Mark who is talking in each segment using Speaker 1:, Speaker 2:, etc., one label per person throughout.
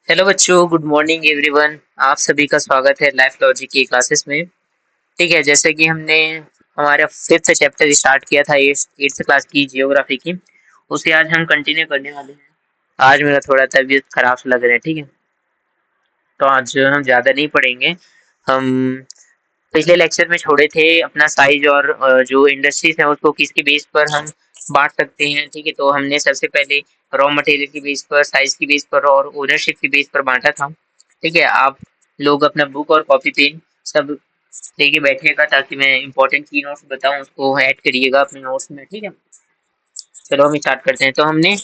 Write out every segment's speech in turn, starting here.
Speaker 1: Hello बच्चों, good morning everyone. आप सभी का स्वागत है लाइफ लॉजिक की क्लासेस में। ठीक है, जैसे कि हमने हमारा फिफ्थ चैप्टर स्टार्ट किया था एट्थ क्लास की जियोग्राफी की, उसे आज हम कंटिन्यू करने वाले हैं। आज मेरा थोड़ा तबीयत खराब सा लग रहा है। ठीक है, तो आज हम ज़्यादा नहीं पढ़ेंगे। हम पिछले लेक्चर में छोड़े थे अपना साइज और जो इंडस्ट्रीज है उसको किसके बेस पर हम बांट सकते हैं। ठीक है, तो हमने सबसे पहले रॉ मटेरियल की बेस पर, साइज की बेस पर और ओनरशिप की बेस पर बांटा था। ठीक है, आप लोग अपना बुक और कॉपी पेन सब लेके बैठिएगा ताकि मैं इंपॉर्टेंट की नोट्स बताऊं उसको ऐड करिएगा अपने नोट्स में। ठीक है, चलो हम स्टार्ट करते हैं। तो हमने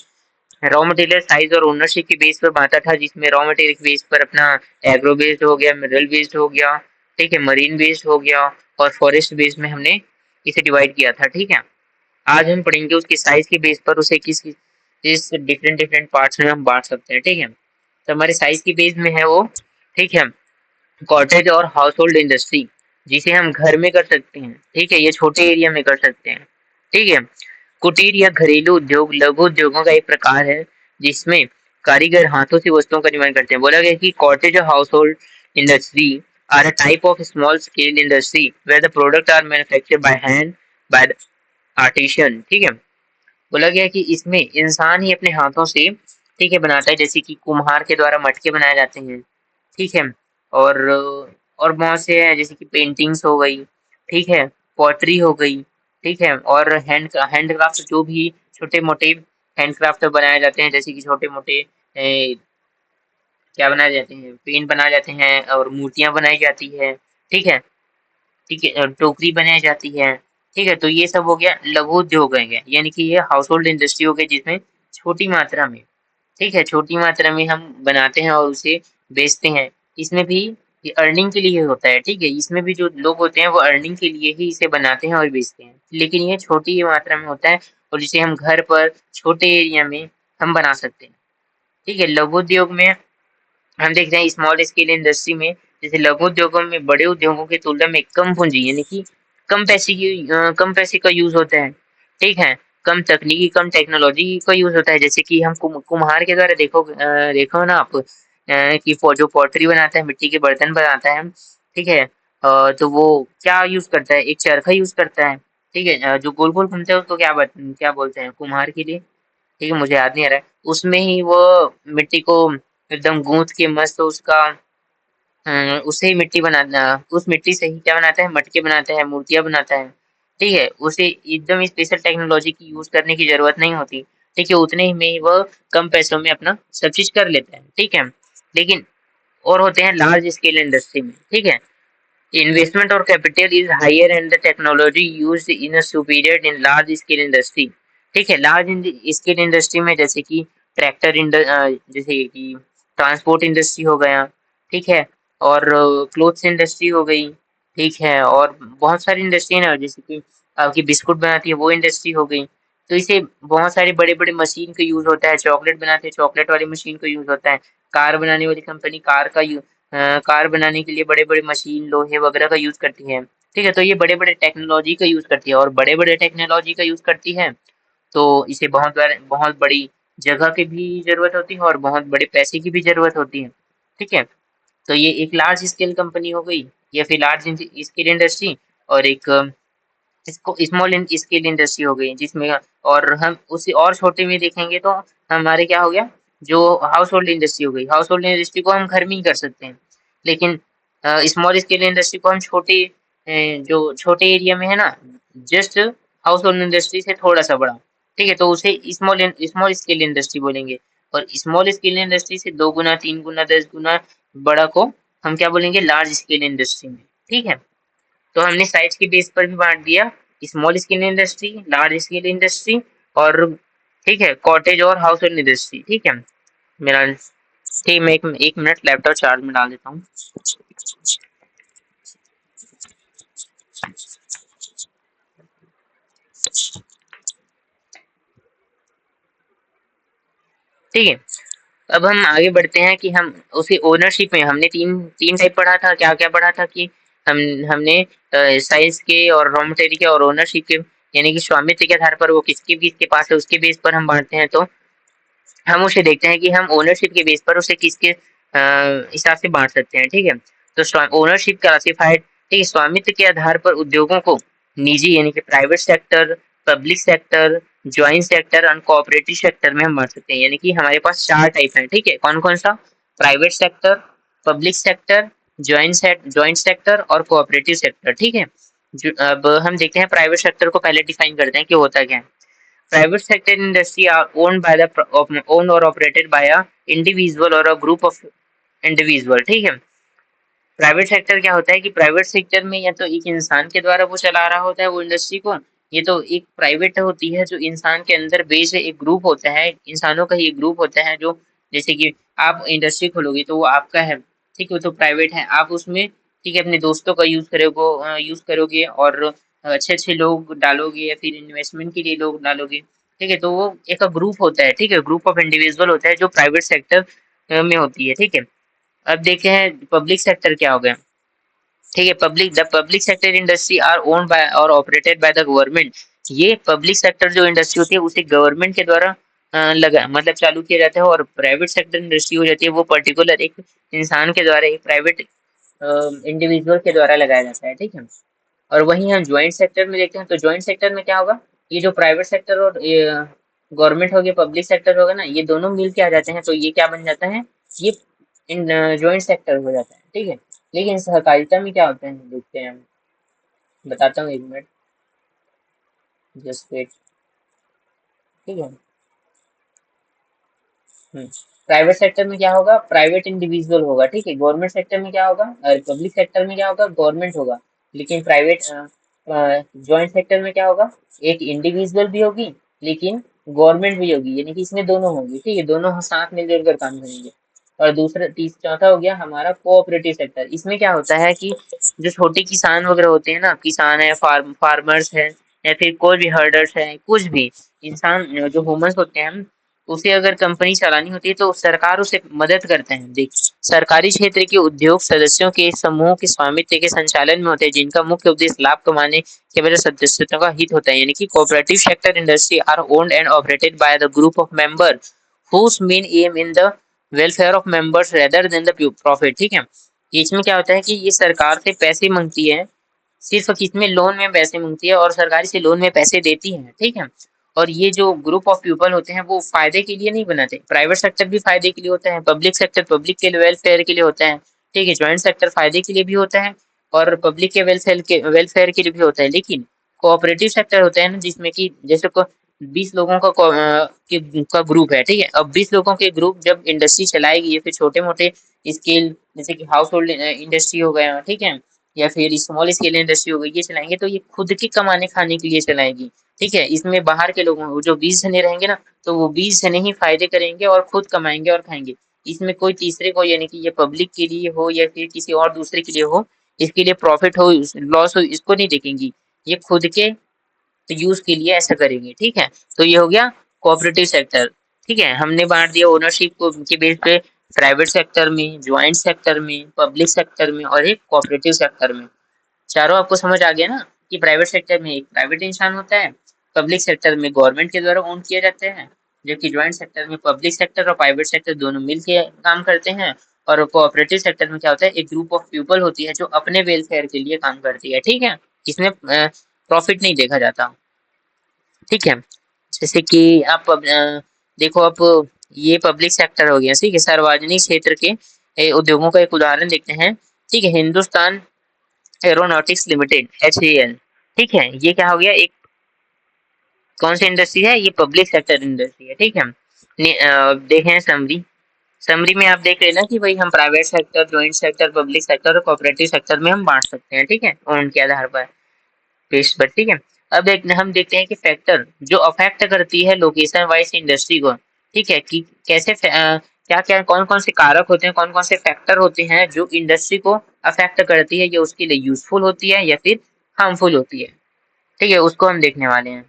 Speaker 1: रॉ मटेरियल साइज और ओनरशिप की बेस पर बांटा था, जिसमें रॉ मटेरियल की बेस पर अपना एग्रो बेस्ड हो गया, मिनरल बेस्ड हो गया, ठीक है, मरीन बेस्ड हो गया और फॉरेस्ट बेस्ड में हमने इसे डिवाइड किया था। ठीक है, आज हम पढ़ेंगे उसकी साइज की बेस पर उसे किस डिफरेंट डिफरेंट पार्ट्स में हम बांट सकते हैं। ठीक है, तो हमारे साइज की बेस में है वो, ठीक है, कॉटेज और हाउस होल्ड इंडस्ट्री, जिसे हम घर में कर सकते हैं। ठीक है, ये छोटे एरिया में कर सकते हैं। ठीक है, कुटीर या घरेलू उद्योग लघु उद्योगों का एक प्रकार है जिसमें कारीगर हाथों से वस्तुओं का निर्माण करते हैं। बोला गया कि कॉटेज और household industry are a type of small scale industry where the product are manufactured by hand by artisan. ठीक है, बोला गया कि इसमें इंसान ही अपने हाथों से, ठीक है, बनाता है। जैसे कि कुम्हार के द्वारा मटके बनाए जाते हैं। ठीक है, और और बहुत से हैं जैसे कि पेंटिंग्स हो गई, ठीक है, पॉटरी हो गई, ठीक है, और हैंडक्राफ्ट जो भी छोटे मोटे हैंडक्राफ्ट बनाए जाते हैं, जैसे कि छोटे मोटे क्या बनाए जाते हैं, पेन बनाए जाते हैं और मूर्तियां बनाई जाती है। ठीक है, ठीक है, टोकरी बनाई जाती है। ठीक है, तो ये सब हो गया लघु उद्योग है, यानी कि ये हाउस होल्ड इंडस्ट्री हो गई जिसमें छोटी मात्रा में, ठीक है, छोटी मात्रा में हम बनाते हैं और उसे बेचते हैं। इसमें भी ये अर्निंग के लिए होता है। ठीक है, इसमें भी जो लोग होते हैं वो अर्निंग के लिए ही इसे बनाते हैं और बेचते हैं, लेकिन ये छोटी मात्रा में होता है और इसे हम घर पर छोटे एरिया में हम बना सकते हैं। ठीक है, लघु उद्योग में हम देख रहे हैं स्मॉल स्केल इंडस्ट्री में, जैसे लघु उद्योगों में बड़े उद्योगों की तुलना में कम पूंजी यानी कि कम पैसे का यूज होता है। ठीक है, कम तकनीकी, कम टेक्नोलॉजी का यूज होता है। जैसे कि हम कुम्हार के द्वारा देखो ना आप, कि जो पॉटरी बनाता है, मिट्टी के बर्तन बनाता है, ठीक है, तो वो क्या यूज करता है, एक चरखा यूज करता है। ठीक है, जो गोल गोल घूमता है उसको क्या बोलते हैं कुम्हार के लिए। ठीक है, मुझे याद नहीं आ रहा है। उसमें ही वो मिट्टी को एकदम गूंथ के मस्त उसका उससे ही मिट्टी बनाना, उस मिट्टी से ही क्या बनाता है, मटके बनाता है, मूर्तियां बनाता है। ठीक है, उसे एकदम स्पेशल टेक्नोलॉजी की यूज करने की जरूरत नहीं होती। ठीक है, उतने ही में ही वह कम पैसों में अपना सब चीज कर लेता है। ठीक है, लेकिन और होते हैं लार्ज स्केल इंडस्ट्री में। ठीक है, इन्वेस्टमेंट और capital is higher and the technology used in a superior in large scale industry. ठीक है, लार्ज स्केल इंडस्ट्री में जैसे कि जैसे कि ट्रांसपोर्ट इंडस्ट्री हो गया, ठीक है, और क्लोथ्स इंडस्ट्री हो गई, ठीक है, और बहुत सारी इंडस्ट्री है ना, जैसे कि आपकी बिस्कुट बनाती है वो इंडस्ट्री हो गई। तो इसे बहुत सारे बड़े बड़े मशीन का यूज होता है, चॉकलेट बनाते हैं चॉकलेट वाली मशीन का यूज होता है, कार बनाने वाली कंपनी कार बनाने के लिए बड़े बड़े मशीन लोहे वगैरह का यूज करती है। ठीक है, तो ये बड़े बड़े टेक्नोलॉजी का यूज करती है और बड़े बड़े टेक्नोलॉजी का यूज करती है, तो इसे बहुत बड़ी जगह की भी जरूरत होती है और बहुत बड़े पैसे की भी जरूरत होती है। ठीक है, तो ये एक लार्ज स्केल कंपनी हो गई या फिर लार्ज स्केल इंडस्ट्री, और एक इसको स्मॉल स्केल इंडस्ट्री हो गई जिसमें, और हम उसे और छोटे में देखेंगे तो हमारे क्या हो गया, जो हाउस होल्ड इंडस्ट्री हो गई। हाउस होल्ड इंडस्ट्री को हम घर में ही कर सकते हैं, लेकिन स्मॉल स्केल इंडस्ट्री को हम जो छोटे एरिया में है ना, जस्ट हाउस होल्ड इंडस्ट्री से थोड़ा सा बड़ा, ठीक है, तो उसे स्मॉल स्केल इंडस्ट्री बोलेंगे। और स्मॉल स्केल इंडस्ट्री से 2 गुना, 3 गुना, 10 गुना बड़ा को हम क्या बोलेंगे, लार्ज स्केल इंडस्ट्री में। ठीक है, तो हमने साइज के बेस पर भी बांट दिया, small scale industry, large scale industry, और ठीक है, कॉटेज और हाउस होल्ड इंडस्ट्री। ठीक है, मेरा ठीक, मैं एक मिनट लैपटॉप चार्ज में डाल देता हूँ। ठीक है, अब हम आगे बढ़ते हैं कि हम उसी ओनरशिप में हमने तीन तीन टाइप पढ़ा था। क्या क्या पढ़ा था कि हम हमने साइज के और रॉ मटेरियल के और ओनरशिप के, यानी कि स्वामित्व के आधार पर वो किसके किसके पास है उसके बेस पर हम बांटते हैं। तो हम उसे देखते हैं कि हम ओनरशिप के बेस पर उसे किसके हिसाब से बांट सकते हैं, ठीक है। तो ओनरशिप क्लासिफाइड, ठीक है, स्वामित्व के आधार पर उद्योगों को निजी यानी कि private sector, public sector, joint sector और कोऑपरेटिव सेक्टर में हम बांट सकते हैं। यानी कि हमारे पास 4 टाइप हैं, ठीक है। कौन कौन सा? Private sector, public sector, joint sector और कोऑपरेटिव सेक्टर, ठीक है। अब हम देखते हैं प्राइवेट सेक्टर को पहले डिफाइन करते हैं कि होता क्या है। Private sector industry are owned और ऑपरेटेड बाय अ इंडिविजुअल और अ ग्रुप ऑफ इंडिविजुअल, ठीक है। प्राइवेट सेक्टर क्या होता है कि प्राइवेट सेक्टर में या तो एक इंसान के द्वारा वो चला रहा होता है वो इंडस्ट्री को, ये तो एक प्राइवेट होती है जो इंसान के अंदर बेस है, एक ग्रुप होता है, इंसानों का ही एक ग्रुप होता है जो, जैसे कि आप इंडस्ट्री खोलोगे तो वो आपका है, ठीक है, तो प्राइवेट है। आप उसमें, ठीक है, अपने दोस्तों का यूज करोगे और अच्छे अच्छे लोग डालोगे या फिर इन्वेस्टमेंट के लिए लोग डालोगे, ठीक है, तो वो एक ग्रुप होता है, ठीक है, ग्रुप ऑफ इंडिविजुअल होता है जो प्राइवेट सेक्टर में होती है, ठीक है। अब देखते हैं पब्लिक सेक्टर क्या हो गया, ठीक है। Public sector industry are owned by और ऑपरेटेड बाय द गवर्नमेंट। ये पब्लिक सेक्टर जो इंडस्ट्री होती है उसे गवर्नमेंट के द्वारा लगा मतलब चालू किया जाता है, और प्राइवेट सेक्टर इंडस्ट्री हो जाती है वो पर्टिकुलर एक इंसान के द्वारा, एक प्राइवेट इंडिविजुअल के द्वारा लगाया जाता है, ठीक है। और वहीं हम ज्वाइंट सेक्टर में देखते हैं तो ज्वाइंट सेक्टर में क्या होगा, ये जो प्राइवेट सेक्टर और गवर्नमेंट हो गया, पब्लिक सेक्टर होगा ना, ये दोनों मिल के आ जाते हैं तो ये क्या बन जाता है, ये इन ज्वाइंट सेक्टर हो जाता है, ठीक है। लेकिन सहकारिता में क्या होता है देखते हैं हम, बताता हूँ, 1 मिनट, जस्ट वेट, ठीक है। प्राइवेट सेक्टर में क्या होगा, प्राइवेट इंडिविजुअल होगा, ठीक है। गवर्नमेंट सेक्टर में क्या होगा, पब्लिक सेक्टर में क्या होगा, गवर्नमेंट होगा। लेकिन प्राइवेट ज्वाइंट सेक्टर में क्या होगा, एक इंडिविजुअल भी होगी लेकिन गवर्नमेंट भी होगी, यानी कि इसमें दोनों होगी, ठीक है, दोनों साथ मिलकर कर काम करेंगे। और दूसरा चौथा हो गया हमारा कोऑपरेटिव सेक्टर। इसमें क्या होता है कि जो छोटे किसान वगैरह होते हैं ना, किसान है, फार्मर्स है, या फिर कोई भी हर्डर्स है, कुछ भी इंसान जो ह्यूमंस होते हैं, उसे अगर कंपनी चलानी होती है तो सरकार उसे मदद करते हैं। देख, सरकारी क्षेत्र के उद्योग सदस्यों के समूह के स्वामित्व के संचालन में होते हैं जिनका मुख्य उद्देश्य लाभ कमाने के बजाय सदस्यों का हित होता है। यानी कि cooperative sector industry are owned and operated by the group of member whose main aim in the welfare of members rather than the profit, ठीक है। इसमें क्या होता है कि ये सरकार से पैसे मांगती है, सिर्फ किसमें, लोन में पैसे मांगती है और सरकारी से लोन में पैसे देती है, ठीक है। और ये जो ग्रुप ऑफ पीपल होते हैं वो फायदे के लिए नहीं बनाते। प्राइवेट सेक्टर भी फायदे के लिए होता है, पब्लिक सेक्टर पब्लिक के वेलफेयर के लिए होता है, ठीक है, ज्वाइंट सेक्टर फायदे के लिए भी होता है और पब्लिक के वेलफेयर के लिए भी होता है। लेकिन कोऑपरेटिव सेक्टर होता है ना, जिसमें कि जैसे को 20 लोगों का ग्रुप है, ठीक है। अब 20 लोगों के ग्रुप जब इंडस्ट्री चलाएगी या फिर छोटे मोटे स्केल, जैसे कि हाउस होल्ड इंडस्ट्री हो गया, ठीक है, या फिर स्मॉल स्केल इंडस्ट्री हो गई, ये चलाएंगे तो ये खुद के कमाने खाने के लिए चलाएगी, ठीक है। इसमें बाहर के लोगों जो 20 जने रहेंगे ना, तो वो 20 जने ही फायदे करेंगे और खुद कमाएंगे और खाएंगे। इसमें कोई तीसरे को, यानी कि ये पब्लिक के लिए हो या फिर किसी और दूसरे के लिए हो, इसके लिए प्रॉफिट हो लॉस हो इसको नहीं देखेंगी, ये खुद के यूज के लिए ऐसा करेंगे, ठीक है। तो ये हो गया कोऑपरेटिव सेक्टर, ठीक है। हमने बांट दिया ओनरशिप को के बेस पे प्राइवेट सेक्टर में, ज्वाइंट सेक्टर में, पब्लिक सेक्टर में और एक कोऑपरेटिव सेक्टर में। चारों आपको समझ आ गया ना कि प्राइवेट सेक्टर में एक प्राइवेट इंसान होता है, पब्लिक सेक्टर में गवर्नमेंट के द्वारा ओन किया जाते हैं, जबकि ज्वाइंट सेक्टर में पब्लिक सेक्टर और प्राइवेट सेक्टर दोनों मिलकर काम करते हैं। और कोऑपरेटिव सेक्टर में क्या होता है, एक ग्रुप ऑफ पीपल होती है जो अपने वेलफेयर के लिए काम करती है, ठीक है। इसमें प्रॉफिट नहीं देखा जाता, ठीक है। जैसे कि आप देखो, आप ये पब्लिक सेक्टर हो गया, ठीक है। सार्वजनिक क्षेत्र के उद्योगों का एक उदाहरण देखते हैं, ठीक है। हिंदुस्तान एरोनॉटिक्स लिमिटेड, HAL, ठीक है, ये क्या हो गया, एक कौन सी इंडस्ट्री है, ये पब्लिक सेक्टर इंडस्ट्री है, ठीक है। देखें समरी, समरी में आप देख लेना कि भाई हम private sector, joint sector, public sector और कोऑपरेटिव सेक्टर में हम बांट सकते हैं, ठीक है, उनके आधार पर पेश पर, ठीक है। अब एक हम देखते हैं कि फैक्टर जो अफेक्ट करती है लोकेशन वाइज इंडस्ट्री को, ठीक है, कि कैसे क्या क्या कौन कौन से कारक होते हैं, कौन कौन से फैक्टर होते हैं जो इंडस्ट्री को अफेक्ट करती है, या उसके लिए यूजफुल होती है या फिर हार्मफुल होती है, ठीक है, उसको हम देखने वाले हैं।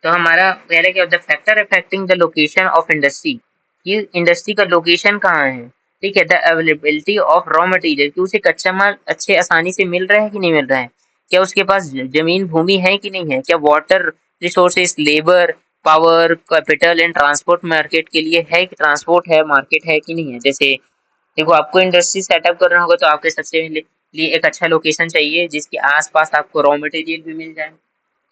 Speaker 1: तो हमारा पहले क्या होता है, factor affecting the location of industry, ये इंडस्ट्री का लोकेशन कहाँ है, ठीक है। The availability of raw material, कि उसे कच्चा माल अच्छे आसानी से मिल रहा है कि नहीं मिल रहा है, क्या उसके पास जमीन भूमि है कि नहीं है, क्या water resources, labour, power, capital and transport market के लिए है कि ट्रांसपोर्ट है, मार्केट है कि नहीं है। जैसे देखो, आपको इंडस्ट्री सेटअप करना होगा तो आपके सबसे लिए एक अच्छा लोकेशन चाहिए जिसके आसपास आपको रॉ मटेरियल भी मिल जाए,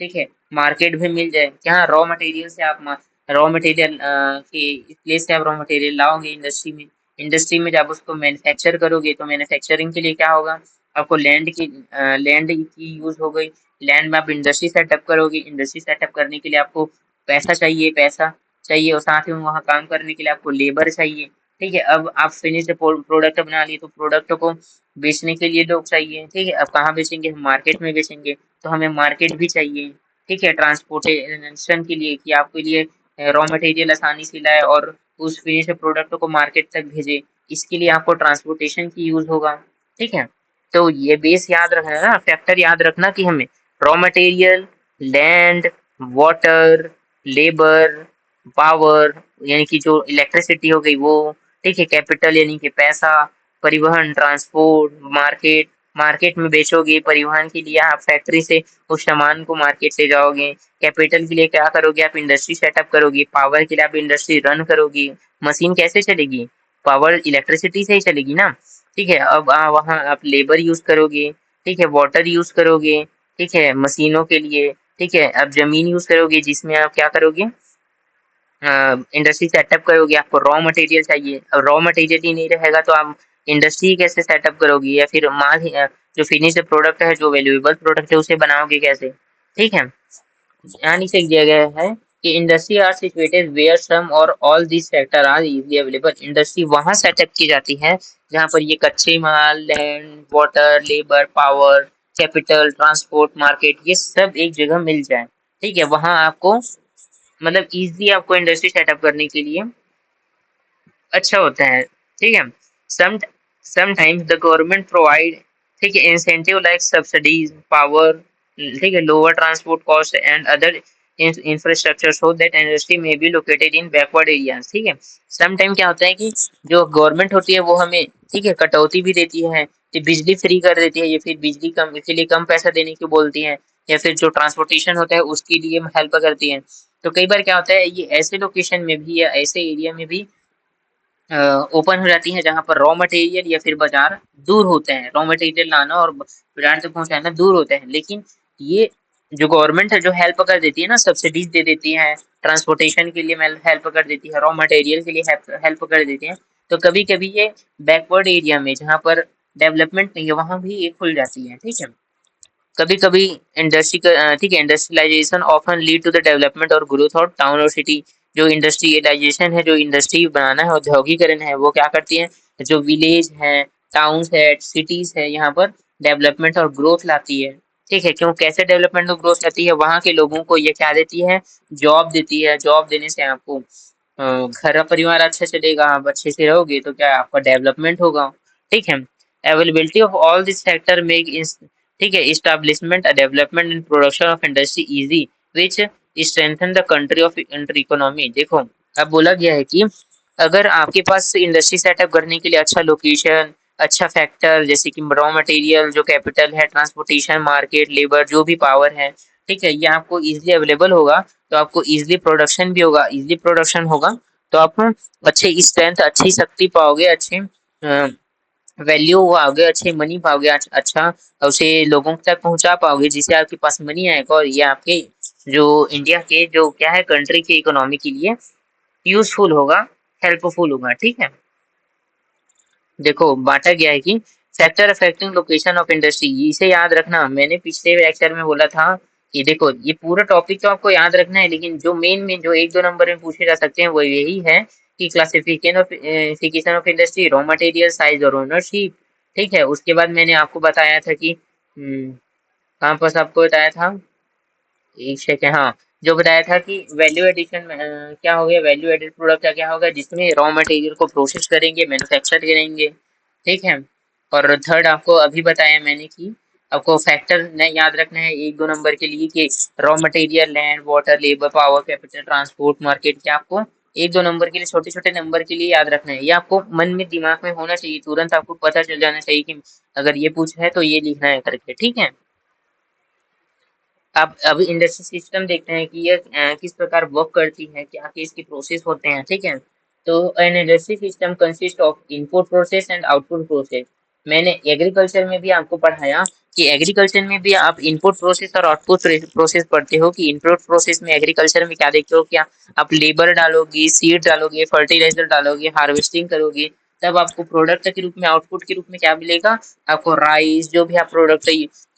Speaker 1: ठीक है, मार्केट भी मिल जाए। क्या रॉ मटेरियल से आप रॉ मटेरियल के प्लेस से आप रॉ मटेरियल लाओगे इंडस्ट्री में, इंडस्ट्री में जब उसको मैन्युफैक्चर करोगे तो मैन्युफैक्चरिंग के लिए क्या होगा, आपको लैंड की यूज हो गई, लैंड में आप इंडस्ट्री सेटअप करोगे, इंडस्ट्री सेटअप करने के लिए आपको पैसा चाहिए और साथ ही वहाँ काम करने के लिए आपको लेबर चाहिए, ठीक है। अब आप फिनिश्ड प्रोडक्ट बना लिए तो प्रोडक्ट को बेचने के लिए लोग चाहिए, ठीक है। अब कहाँ बेचेंगे, हम मार्केट में बेचेंगे तो हमें मार्केट भी चाहिए, ठीक है, ट्रांसपोर्टेशन के लिए कि आपके लिए रॉ मटेरियल आसानी से लाए और उस फिनिश प्रोडक्ट को मार्केट तक भेजे, इसके लिए आपको ट्रांसपोर्टेशन की यूज होगा, ठीक है। तो ये बेस याद रखना ना, फैक्टर याद रखना कि हमें raw material, land, water, labour, power यानी कि जो इलेक्ट्रिसिटी हो गई वो, ठीक है, कैपिटल यानी कि पैसा, परिवहन ट्रांसपोर्ट, मार्केट, मार्केट में बेचोगे, परिवहन के लिए आप फैक्ट्री से उस सामान को मार्केट ले जाओगे, कैपिटल के लिए क्या करोगे, आप इंडस्ट्री सेटअप करोगे, पावर के लिए आप इंडस्ट्री रन करोगे, मशीन कैसे चलेगी, पावर इलेक्ट्रिसिटी से ही चलेगी ना, ठीक है। अब वहाँ आप लेबर यूज करोगे, ठीक है, वाटर यूज करोगे, ठीक है, मशीनों के लिए, ठीक है, अब जमीन यूज करोगे जिसमें आप क्या करोगे, इंडस्ट्री सेटअप करोगे, आपको रॉ मटेरियल चाहिए, अब रॉ मटेरियल ही नहीं रहेगा तो आप इंडस्ट्री कैसे सेटअप करोगे, या फिर जो फिनिश्ड प्रोडक्ट है, जो वैल्यूएबल प्रोडक्ट है उसे बनाओगे कैसे, ठीक है। यहाँ नीचे दिया गया है कि industry are situated where some और all this factor are easily available. Industry वहां सेटअप की जाती है जहां पर ये कच्चे माल, land, water, labour, power, capital, transport, market ये सब एक जगह मिल जाए, ठीक है। वहां आपको मतलब इजी आपको इंडस्ट्री सेटअप करने के लिए अच्छा होता है, ठीक है। Some sometimes the government provide, ठीक है, इंसेंटिव लाइक सब्सिडीज, पावर, ठीक है, lower transport cost and other infrastructure so that industry may be located in backward areas, ठीक है। सम टाइम क्या होता है कि जो गवर्नमेंट होती है वो हमें, ठीक है, कटौती भी देती है, कि बिजली फ्री कर देती है या फिर बिजली कम के लिए कम पैसा देने की बोलती है, या फिर जो ट्रांसपोर्टेशन होता है उसके लिए हेल्प करती है। तो कई बार क्या होता है ये ऐसे लोकेशन में भी या ऐसे एरिया में भी ओपन हो जाती है जहाँ पर रॉ मटेरियल या फिर बाजार दूर होते हैं, रॉ मटेरियल लाना और बाजार तक पहुंचाना दूर होते हैं, लेकिन ये जो गवर्नमेंट है जो हेल्प कर देती है ना, सब्सिडीज दे देती है, ट्रांसपोर्टेशन के लिए हेल्प कर देती है, रॉ मटेरियल के लिए हेल्प कर देती है, तो कभी कभी ये बैकवर्ड एरिया में जहाँ पर डेवलपमेंट नहीं है वहां भी ये खुल जाती है, ठीक है। कभी कभी ठीक है, industrialisation often lead to the development और ग्रोथ ऑफ टाउन और सिटी। जो इंडस्ट्रियलाइजेशन है, जो इंडस्ट्री बनाना है और औद्योगिकरण है वो क्या करती है, जो विलेज है, टाउन है, सिटीज है, यहाँ पर डेवलपमेंट और ग्रोथ लाती है, ठीक है। क्यों, कैसे डेवलपमेंट और ग्रोथ लाती है, वहाँ के लोगों को ये क्या देती है, जॉब देती है, जॉब देने से आपको घर परिवार अच्छा चलेगा, आप अच्छे से रहोगे तो क्या आपका डेवलपमेंट होगा, ठीक है। Availability of all this factor make, ठीक है, establishment, development and production of industry easy which strengthen the country of economy. देखो, अब बोला गया है कि अगर आपके पास इंडस्ट्री सेटअप करने के लिए अच्छा लोकेशन, अच्छा फैक्टर जैसे कि रॉ मटेरियल, जो कैपिटल है, ट्रांसपोर्टेशन, मार्केट, लेबर, जो भी पावर है, ठीक है, ये आपको इजीली अवेलेबल होगा तो आपको इजीली प्रोडक्शन भी होगा, इजीली प्रोडक्शन होगा तो आप अच्छे स्ट्रेंथ, अच्छी शक्ति पाओगे, अच्छे वैल्यू पाओगे, अच्छे मनी पाओगे, अच्छा उसे लोगों तक पहुंचा पाओगे जिससे आपके पास मनी आएगा और ये आपके जो इंडिया के जो क्या है कंट्री की इकोनॉमी के लिए यूजफुल होगा, हेल्पफुल होगा, ठीक है। देखो, बांटा गया है कि factor affecting location of industry, इसे याद रखना, मैंने पिछले लेक्चर में बोला था कि देखो ये पूरा टॉपिक तो आपको याद रखना है, लेकिन जो मेन जो एक दो नंबर में पूछे जा सकते हैं वो यही है कि classification of industry, raw material, size और ओनरशिप, ठीक है। उसके बाद मैंने आपको बताया था कि कहाँ पर आपको बताया था, एक सेकेंड, हाँ, जो बताया था कि वैल्यू एडिशन क्या हो गया, वैल्यू एडेड प्रोडक्ट का क्या होगा, जिसमें रॉ मटेरियल को प्रोसेस करेंगे, मैन्युफैक्चर करेंगे, ठीक है। और थर्ड आपको अभी बताया मैंने कि आपको फैक्टर न याद रखना है एक दो नंबर के लिए कि raw material, land, water, labour, power, capital, transport, market, क्या आपको एक दो नंबर के लिए, छोटे छोटे नंबर के लिए याद रखना है, ये आपको मन में दिमाग में होना चाहिए, तुरंत आपको पता चल जाना चाहिए कि अगर ये पूछा है तो ये लिखना है करके, ठीक है। आप अभी इंडस्ट्री सिस्टम देखते हैं कि ये किस प्रकार वर्क करती है, क्या क्या इसके प्रोसेस होते हैं, ठीक है। तो an industry system consist of input process and output process. मैंने एग्रीकल्चर में भी आपको पढ़ाया कि एग्रीकल्चर में भी आप इनपुट प्रोसेस और आउटपुट प्रोसेस पढ़ते हो कि इनपुट प्रोसेस में एग्रीकल्चर में क्या देखते हो, क्या आप लेबर डालोगे, सीड डालोगे, फर्टिलाइजर डालोगे, हार्वेस्टिंग करोगे, तब आपको प्रोडक्ट के रूप में, आउटपुट के रूप में क्या मिलेगा, आपको राइस, जो भी आप प्रोडक्ट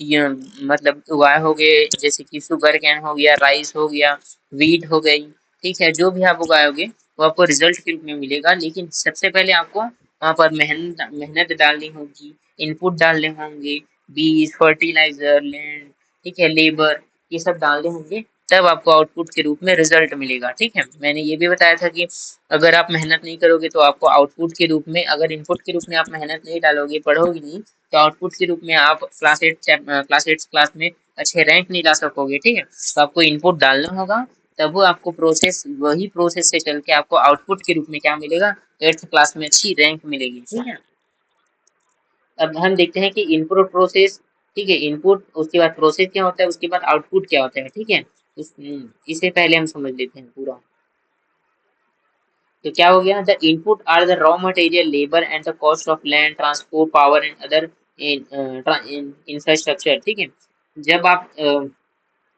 Speaker 1: ये मतलब उगाए होगे, जैसे कि शुगर कैन हो गया, राइस हो गया, वीट हो गई, ठीक है, जो भी आप उगाओगे वो आपको रिजल्ट के रूप में मिलेगा। लेकिन सबसे पहले आपको वहां पर मेहनत मेहनत डालनी होगी, इनपुट डालने होंगे, बीज, फर्टिलाइजर, लैंड, ठीक है, लेबर, ये सब डालने होंगे, तब आपको आउटपुट के रूप में रिजल्ट मिलेगा, ठीक है। मैंने ये भी बताया था कि अगर आप मेहनत नहीं करोगे तो आपको आउटपुट के रूप में, अगर इनपुट के रूप में आप मेहनत नहीं डालोगे, पढ़ोगे नहीं, तो आउटपुट के रूप में आप क्लास में अच्छे रैंक नहीं ला सकोगे, ठीक है। तो आपको इनपुट डालना होगा, तब वो आपको प्रोसेस, वही प्रोसेस से चल के आपको आउटपुट के रूप में क्या मिलेगा, 8th क्लास में अच्छी रैंक मिलेगी, ठीक है। अब हम देखते हैं कि इनपुट प्रोसेस, ठीक है, इनपुट, उसके बाद प्रोसेस क्या होता है, उसके बाद आउटपुट क्या होता है, ठीक है। इसे पहले हम समझ लेते हैं पूरा। तो क्या हो गया, the input are the raw material, labour and the cost of land, transport, power and other infrastructure, ठीक है। जब आप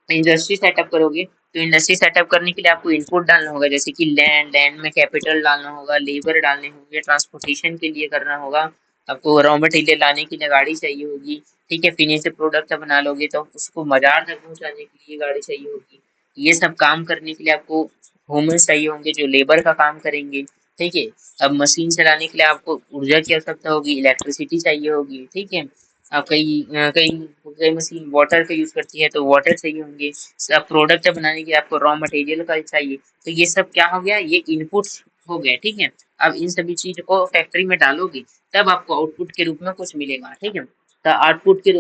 Speaker 1: इंडस्ट्री सेटअप करोगे, तो इंडस्ट्री सेटअप करने के लिए आपको इनपुट डालना होगा, जैसे कि लैंड, लैंड में कैपिटल डालना होगा, लेबर डालने होंगे, ट्रांसपोर्टेशन के लिए करना होगा, आपको रॉ मटेरियल लाने के लिए गाड़ी चाहिए होगी, ठीक है, फिनिश प्रोडक्ट बना लोगे तो उसको बाजार तक पहुंचाने के लिए गाड़ी चाहिए होगी। ये सब काम करने के लिए आपको ह्यूमंस चाहिए होंगे जो लेबर का काम करेंगे, ठीक है। अब मशीन चलाने के लिए आपको ऊर्जा की आवश्यकता होगी, इलेक्ट्रिसिटी चाहिए होगी, ठीक है। कई कई मशीन वाटर का यूज करती है, तो वाटर चाहिए होंगे। सब प्रोडक्ट बनाने के लिए आपको रॉ मटेरियल का चाहिए, तो ये सब क्या हो गया, ये इनपुट्स हो गया, ठीक है। अब इन सभी चीज को फैक्ट्री में डालोगे, तब आपको आउटपुट के रूप में कुछ मिलेगा, ठीक है। तो आउटपुट के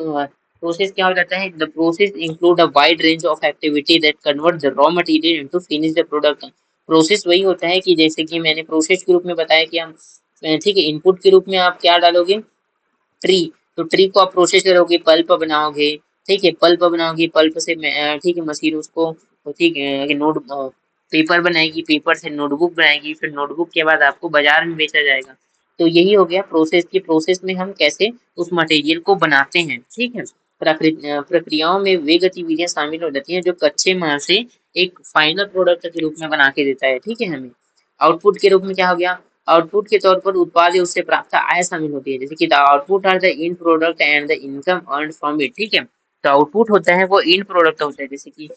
Speaker 1: प्रोसेस क्या हो जाता है, the process include a wide range of activity that convert the raw material into finish the product. Process वही होता है कि जैसे कि मैंने प्रोसेस के रूप में बताया कि हम, ठीक है, इनपुट के रूप में आप क्या डालोगे, ट्री, तो ट्री को आप प्रोसेस करोगे, पल्प बनाओगे, ठीक है, पल्प बनाओगे, पल्प से ठीक है, मशीन उसको, ठीक है, नोट पेपर बनाएगी, पेपर से नोटबुक बनाएगी, फिर नोटबुक के बाद आपको बाजार में बेचा जाएगा। तो यही हो गया प्रोसेस की, प्रोसेस में हम कैसे उस मटेरियल को बनाते हैं, ठीक है। प्रक्रियाओं में वे गतिविधियां शामिल हो जाती हैं जो कच्चे माल से एक फाइनल प्रोडक्ट के रूप में बना के देता है, ठीक है हमें। आउटपुट के रूप में क्या हो गया, आउटपुट के तौर पर उत्पाद या उससे प्राप्त आय शामिल होती है, जैसे कि the output are the end product and the income earn from it, ठीक है। तो आउटपुट होता है वो इन प्रोडक्ट होता है, जैसे कि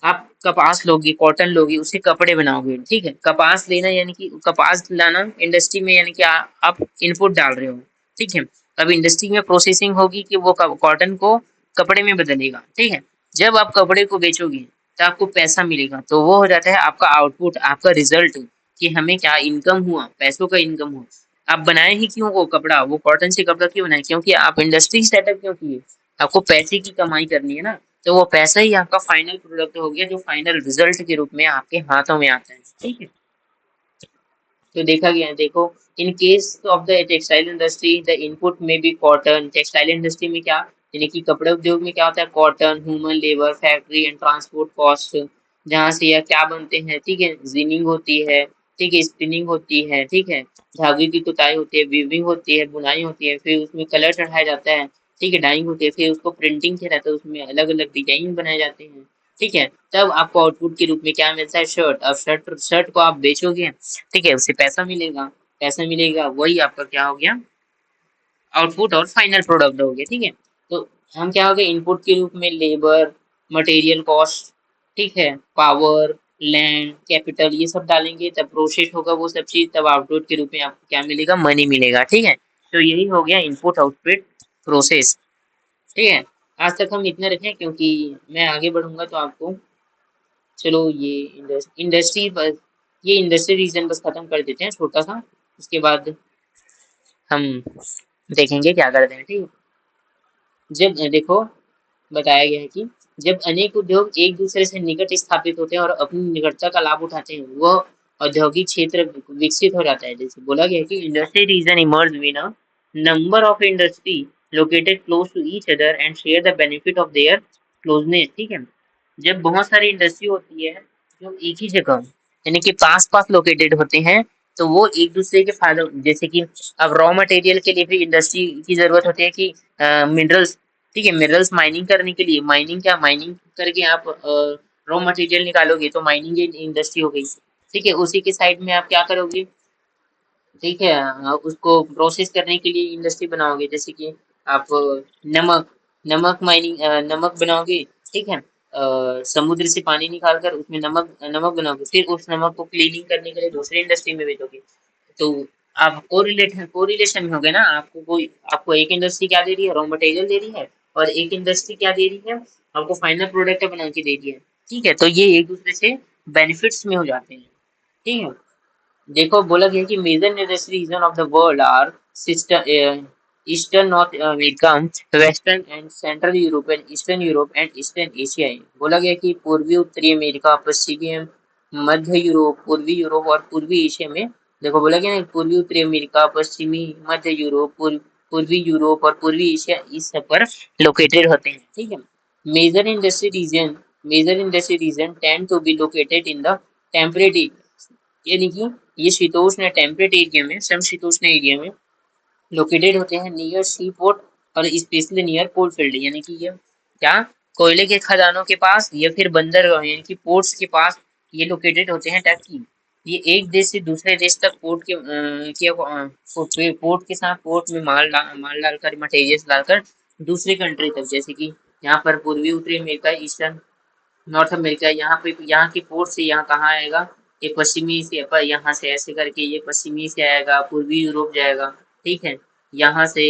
Speaker 1: आप कपास लोगे, कॉटन लोगे, उससे कपड़े बनाओगे, ठीक है। कपास लेना यानी कि कपास लाना इंडस्ट्री में, यानी कि आप इनपुट डाल रहे हो, ठीक है। अब इंडस्ट्री में प्रोसेसिंग होगी कि वो कॉटन को कपड़े में बदलेगा, ठीक है। जब आप कपड़े को बेचोगे तो आपको पैसा मिलेगा, तो वो हो जाता है आपका आउटपुट, आपका रिजल्ट, कि हमें क्या इनकम हुआ, पैसों का इनकम हुआ। आप बनाए ही क्यों वो कपड़ा, वो कॉटन से कपड़ा क्यों बनाए, क्योंकि आप इंडस्ट्री सेटअप क्यों किए, आपको पैसे की कमाई करनी है ना। तो वो पैसा ही आपका फाइनल प्रोडक्ट हो गया, जो फाइनल रिजल्ट के रूप में आपके हाथों में आता है, ठीक है। तो देखा गया है, देखो, in case of the textile industry the input में बी कॉटन। टेक्सटाइल इंडस्ट्री में क्या, यानी कि कपड़े उद्योग में क्या होता है, cotton, human labour, factory and transport cost, जहाँ से यह क्या बनते हैं, ठीक है, जिनिंग होती है, ठीक है, स्पिनिंग होती है, ठीक है, धागे की कुताई होती है, वीविंग होती है, बुनाई होती है, फिर उसमें कलर चढ़ाया जाता है, ठीक है, डाइंग होती है, फिर उसको प्रिंटिंग किया जाता है, उसमें अलग अलग डिजाइन बनाए जाते हैं, ठीक है। तब आपको आउटपुट के रूप में क्या मिलता है, शर्ट। अब शर्ट शर्ट को आप बेचोगे, ठीक है, उससे पैसा मिलेगा, पैसा मिलेगा, वही आपका क्या हो गया, आउटपुट और फाइनल प्रोडक्ट हो गया, ठीक है। तो हम क्या हो गए, इनपुट के रूप में लेबर, मटेरियल कॉस्ट, ठीक है, पावर, लैंड, कैपिटल, ये सब डालेंगे, तब प्रोसेस होगा वो सब चीज, तब आउटपुट के रूप में आपको क्या मिलेगा, मनी मिलेगा, ठीक है। तो यही हो गया इनपुट आउटपुट प्रोसेस, ठीक है। आज तक हम इतना रखें, क्योंकि मैं आगे बढ़ूंगा तो आपको, चलो ये इंडस्ट्री बस, ये इंडस्ट्री रीजन बस खत्म कर देते हैं छोटा सा, उसके बाद हम देखेंगे क्या करते हैं, ठीक है। जब देखो, बताया गया है कि जब अनेक उद्योग एक दूसरे से निकट स्थापित होते हैं और अपनी निकटता का लाभ उठाते हैं, वह औद्योगिक क्षेत्र विकसित हो जाता है। जैसे बोला गया है कि industry region emerge when a number of industry located close to each other and share the benefit of their closeness, ठीक है। जब बहुत सारी इंडस्ट्री होती है जो एक ही जगह यानी कि पास पास लोकेटेड होते हैं, तो वो एक दूसरे के फायदा, जैसे कि अब रॉ मटेरियल के लिए भी इंडस्ट्री की जरूरत होती है कि मिनरल्स, ठीक है, मिनरल्स माइनिंग करने के लिए, माइनिंग करके आप रॉ मटेरियल निकालोगे तो माइनिंग इंडस्ट्री हो गई, ठीक है। उसी के साइड में आप क्या करोगे, ठीक है, उसको प्रोसेस करने के लिए इंडस्ट्री बनाओगे, जैसे कि आप नमक नमक माइनिंग नमक बनाओगे, ठीक है। समुद्र से पानी निकाल कर उसमें नमक नमक बनाओगे, फिर उस नमक को क्लीनिंग करने के लिए दूसरी इंडस्ट्री में भेजोगे। तो आप कोरिलेशन में हो गए ना, आपको एक इंडस्ट्री क्या दे रही है, रॉ मटेरियल दे रही है, और एक इंडस्ट्री क्या दे रही है, आपको फाइनल प्रोडक्ट बना के दे रही है, ठीक है। तो ये एक दूसरे से बेनिफिट्स में हो जाते हैं, ठीक है। देखो बोला गया है कि major industry region of the world are system eastern North America, western and central Europe and eastern Asia है। बोला गया कि पूर्वी उत्तरी अमेरिका, पश्चिमी मध्य यूरोप, पूर्वी यूरोप और पूर्वी एशिया में, देखो बोला गया ना, पूर्वी उत्तरी अमेरिका, पश्चिमी मध्य यूरोप, पूर्वी यूरोप और पूर्वी एशिया इस सब पर लोकेटेड होते हैं, ठीक है। Major industry region major industry region tend to be located in the temperate, यानी कि ये शीतोष्ण टेम्परेट एरिया में, समशीतोष्ण एरिया में लोकेटेड होते हैं, नियर सी पोर्ट और स्पेशली नियर कोल फील्ड, यानी कि ये क्या, कोयले के खदानों के पास या फिर बंदरगाह यानी कि पोर्ट्स के पास ये लोकेटेड होते हैं, ताकि ये एक देश से दूसरे देश तक पोर्ट के साथ पोर्ट में माल डालकर, मटेरियल डालकर दूसरी कंट्री तक, जैसे कि यहाँ पर पूर्वी उत्तरी अमेरिका, ईस्टर्न नॉर्थ अमेरिका, यहाँ के पोर्ट से यहाँ कहाँ आएगा, ये पश्चिमी से, पर यहाँ से ऐसे करके ये पश्चिमी से आएगा, पूर्वी यूरोप जाएगा, ठीक है। यहाँ से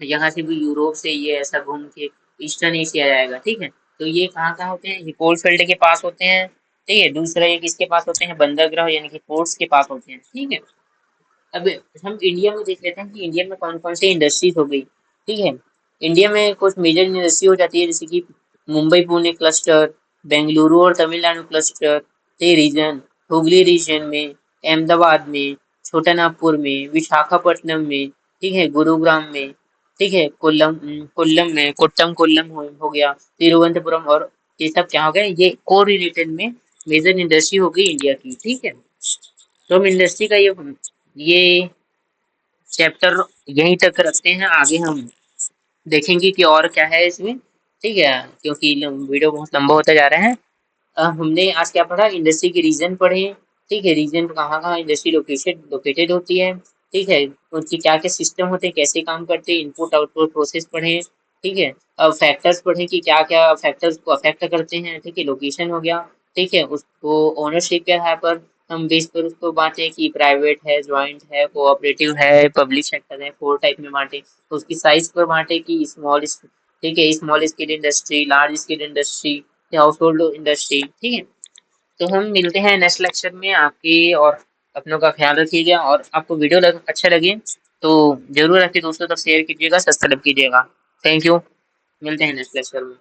Speaker 1: यहाँ से भी यूरोप से ये ऐसा घूम के ईस्टर्न एशिया जाएगा, ठीक है। तो ये कहाँ कहाँ होते हैं, ये कोलफील्ड के पास होते हैं, ठीक है। दूसरा ये किसके पास होते हैं, बंदरगाह यानी कि पोर्ट्स के पास होते हैं, ठीक है। अब हम इंडिया में देख लेते हैं कि इंडिया में कौन कौन सी इंडस्ट्रीज हो गई, ठीक है। इंडिया में कुछ मेजर इंडस्ट्री हो जाती है, जैसे कि मुंबई पुणे क्लस्टर, बेंगलुरु और तमिलनाडु क्लस्टर, ये रीजन, हुगली रीजन में, अहमदाबाद में, छोटानागपुर में, विशाखापट्टनम में, ठीक है, गुरुग्राम में, ठीक है, कोल्लम में, कोल्लम हो गया, तिरुवनंतपुरम, और ये सब क्या हो गए, ये को रिलेटेड में मेजर इंडस्ट्री हो गई इंडिया की, ठीक है। तो हम इंडस्ट्री का ये चैप्टर यहीं तक रखते हैं, आगे हम देखेंगे कि और क्या है इसमें, ठीक है, क्योंकि वीडियो बहुत लंबा होता जा रहा है। हमने आज क्या पढ़ा, इंडस्ट्री के रीजन पढ़े, ठीक है, रीजन कहाँ कहाँ इंडस्ट्री लोकेटेड होती है, ठीक है, उनकी क्या क्या सिस्टम होते हैं, कैसे काम करते हैं, इनपुट आउटपुट प्रोसेस पढ़े, ठीक है। अब फैक्टर्स पढ़े कि क्या क्या फैक्टर्स को अफेक्ट करते हैं, ठीक है, लोकेशन हो गया, ठीक है, उसको ओनरशिप के आधार पर हम बेस पर उसको बांटे कि प्राइवेट है, ज्वाइंट है, कोऑपरेटिव है, पब्लिक सेक्टर है, 4 टाइप में बांटे, तो उसकी साइज पर बांटे कि स्मॉल, ठीक है, small scale industry, large scale industry, house hold industry, ठीक है। तो हम मिलते हैं नेक्स्ट लेक्चर में, आपके और अपनों का ख्याल रखिएगा, और आपको वीडियो अच्छा लगे तो जरूर आपके दोस्तों तक शेयर कीजिएगा, सब्सक्राइब कीजिएगा। थैंक यू, मिलते हैं नेक्स्ट लेक्चर में।